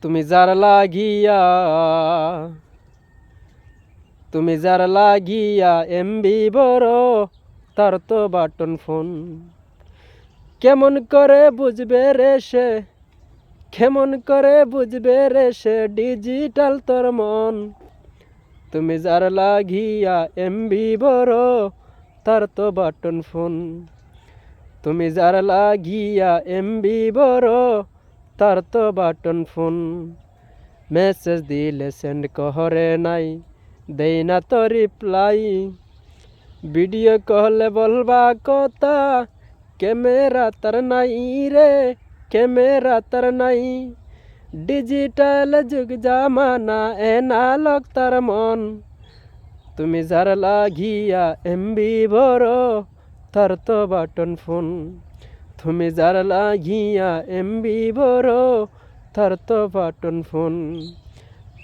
তুমি যার লাগিয়া তুমি যার লাগিয়া এমবি বড় তার তো বাটন ফোন। কেমন করে বুঝবে রে সে, কেমন করে বুঝবে রে সে ডিজিটাল তোর মন। তুমি যার লাগিয়া এমবি বড় তার তো বাটন ফোন। তুমি যার লাগিয়া এমবি বড় তার তো বাটন ফোন। মেসেজ দিলে সেন্ড করে নাই, দেই না তো রিপ্লাই। ভিডিও কলে বলবা কথা, ক্যামেরা তার নাই রে, ক্যামেরা তার নাই। ডিজিটাল যুগ জামানা এনালগ তার মন। তুমি যার লাগিয়া এমবি বড় তার তো বাটন ফোন। তুমি যার লাগিয়া এমবি বড় তার তো বাটন ফোন।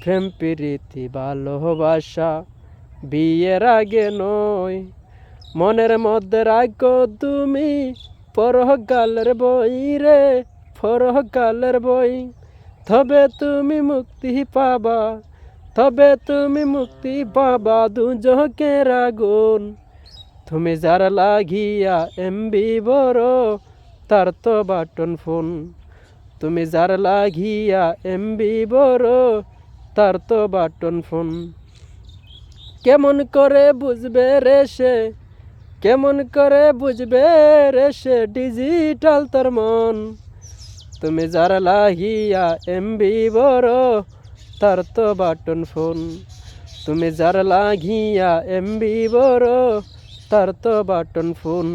প্রেম প্রীতি ভালোবাসা বিয়ের আগে নয়, মনের মধ্যে রাখো তুমি পরকালের বই রে, পরকালের বই। তবে তুমি মুক্তি পাবা, তবে তুমি মুক্তি পাবা দুজকের আগুন। তুমি যার লাগিয়া এমবি বড় তার তো বাটন ফোন। তুমি যার লাগিয়া এমবি বড় তার তো বাটন ফোন। কেমন করে বুঝবে রে সে, কেমন করে বুঝবে রে সে ডিজিটাল তোর মন। তুমি যার লাগিয়া এমবি বড় তার তো বাটন ফোন। তুমি যার লাগিয়া এমবি বড় তার তো বাটন ফোন।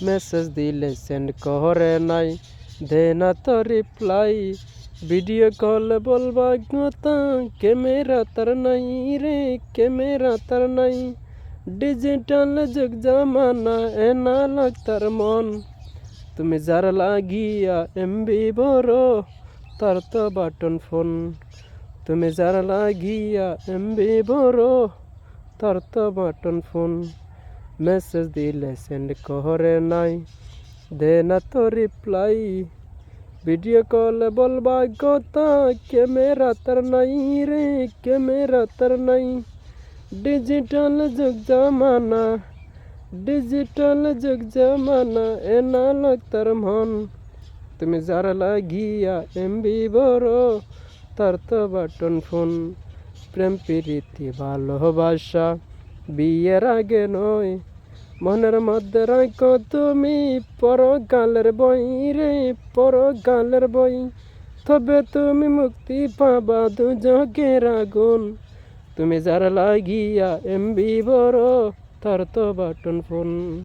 মেসেজ দিলে সেন্ড করে নাই, দে না তো রিপ্লাই। ভিডিও কল বলবা কথা, ক্যামেরা তার নাই রে, ক্যামেরা তার নাই। ডিজিটাল যুগ জামানা এনালগ তার মন। তুমি যার লাগিয়া এমবি বড় তার তো বাটন ফোন। তুমি যার লাগিয়া এমবি বড় তার তো বাটন ফোন। মেসেজ দিলে সেন্ড করে নাই, দে না তো রিপ্লাই। ভিডিও কল বলবা কথা, ক্যামেরা তার নাই রে, ক্যামেরা তার নাই। ডিজিটাল যুগ জামানা, ডিজিটাল যুগ জামানা এনালগ তার মন। তুমি যার লাগিয়া এমবি বড় তার তো বাটন ফোন। প্রেম প্রীতি ভালোবাসা বিয়ের আগে নয়, মনের মধ্যে রাখো তুমি পরকালের বই রে, পরকালের বই। তবে তুমি মুক্তি পাবা দুজকের আগুন। তুমি যার লাগিয়া এমবি বড় তার তো বাটন ফোন।